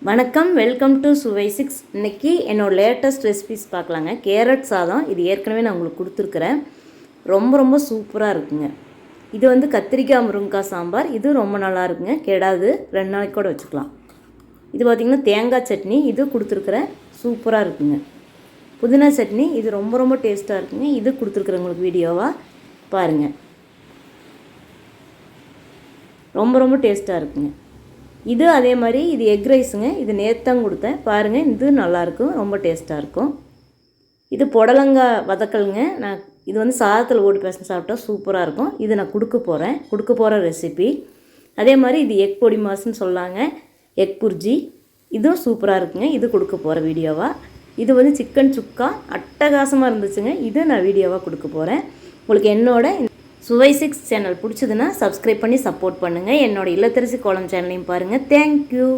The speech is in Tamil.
வணக்கம், வெல்கம் டு சுவை 6. இன்றைக்கி என்னோடய லேட்டஸ்ட் ரெசிபிஸ் பார்க்கலாங்க. கேரட் சாதம். இது ஏற்கனவே நான் உங்களுக்கு கொடுத்துருக்குறேன். ரொம்ப சூப்பராக இருக்குங்க. இது வந்து கத்திரிக்காய் முருங்கைக்காய் சாம்பார். இது ரொம்ப நல்லா இருக்குங்க, கெடாது, 2 நாளைக்கு கூட வச்சுக்கலாம். இது பார்த்திங்கன்னா தேங்காய் சட்னி, இது கொடுத்துருக்குறேன், சூப்பராக இருக்குங்க. புதினா சட்னி, இது ரொம்ப டேஸ்ட்டாக இருக்குங்க. இது கொடுத்துருக்குறேன் உங்களுக்கு வீடியோவாக பாருங்கள். ரொம்ப டேஸ்ட்டாக இருக்குங்க. இது அதே மாதிரி இது எக் ரைஸுங்க. இது நேற்று கொடுத்தேன் பாருங்கள். இது நல்லாயிருக்கும், ரொம்ப டேஸ்ட்டாக இருக்கும். இது புடலங்காய் வதக்கலுங்க. நான் இது வந்து சாதத்தில் ஓடி பேச சாப்பிட்டா சூப்பராக இருக்கும். இது நான் கொடுக்க போகிற ரெசிபி. அதே மாதிரி இது எக் பொடி மாசுன்னு சொல்லாங்க, எக் புர்ஜி. இதுவும் சூப்பராக இருக்குங்க. இது கொடுக்க போகிற வீடியோவாக. இது வந்து சிக்கன் சுக்கா அட்டகாசமாக இருந்துச்சுங்க. இது நான் வீடியோவாக கொடுக்க போகிறேன். உங்களுக்கு என்னோட சுவை 6 சேனல் பிடிச்சதுன்னா சப்ஸ்கிரைப் பண்ணி சப்போர்ட் பண்ணுங்கள். என்னோடய இல்லத்தரசி கோலம் சேனலையும் பாருங்கள். தேங்க்யூ.